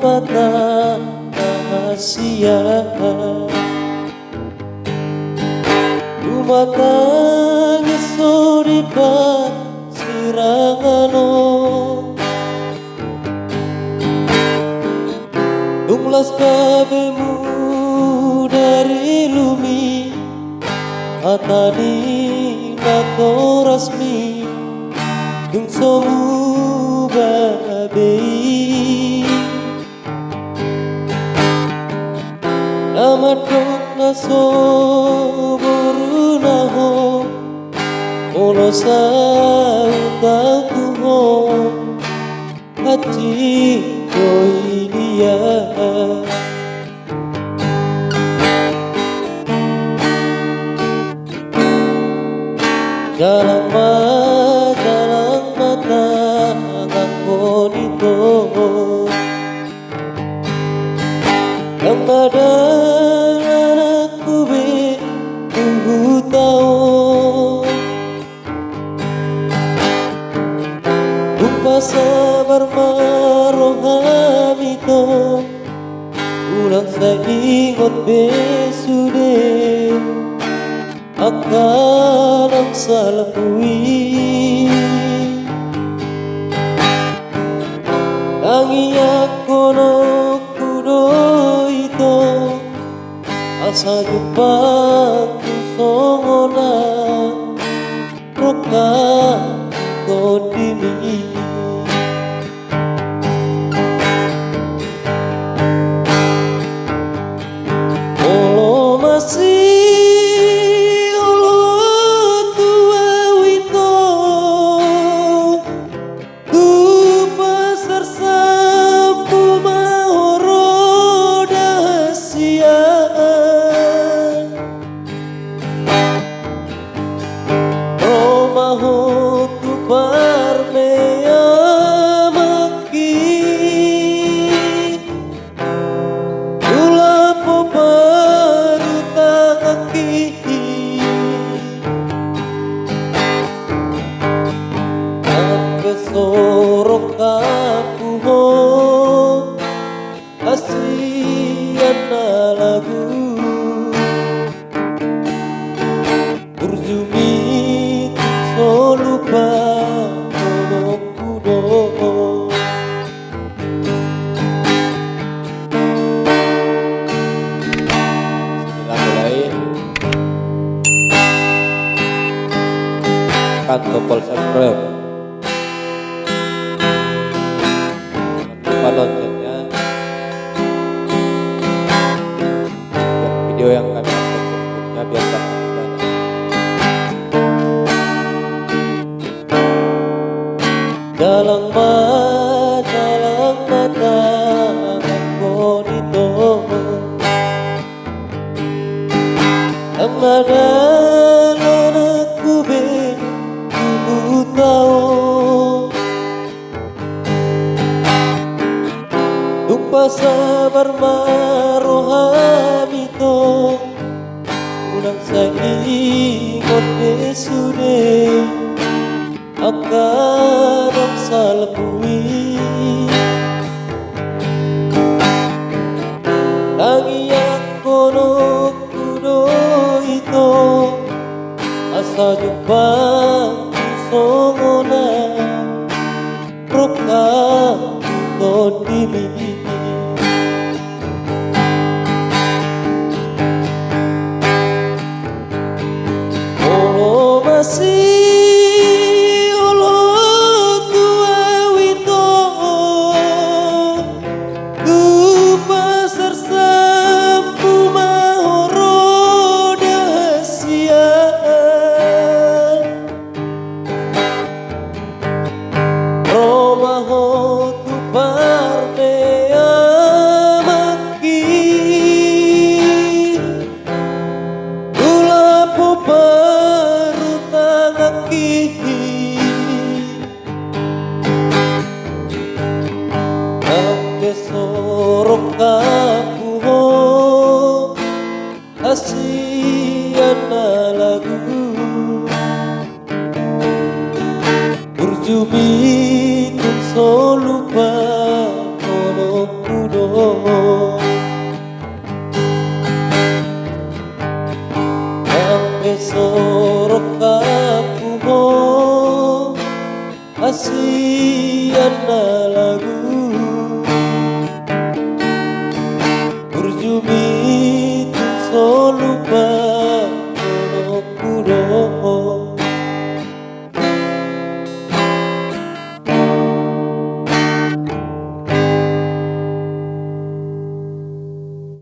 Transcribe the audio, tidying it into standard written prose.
mata rahasia rumah tangga soribat sirangano tunglas kabemu dari lumi atani nato rasmi tung somu babei nama dok naso borunaho olo sautaku ho hati koilia jalan mata ngakoni yang ada anakku be tunggu tahu lupa sabar marohami to ulang saya ingat besude akan salah kui tangi aku no kudo itu asa jumpa ku songona roka kodimi olo masih sorok aku ho asiana lagu berjumi solupa kudo mulai kan tombol subscribe loncengnya biar video yang kami upload berikutnya biar tak ketinggalan. Dalam mata bonito yang ada anakku be ku tahu lupa sabar marohami to ulang saya ingat besude akan salah kui tangi yang kono kudo itu asa jumpa songona roka kodimi masih olo tua wito ku pasar sampu mahoro dahasian romaho tu parmea maki ulapo sorok aku ho asiana lagu berjumi tun solupa kono kudo kasih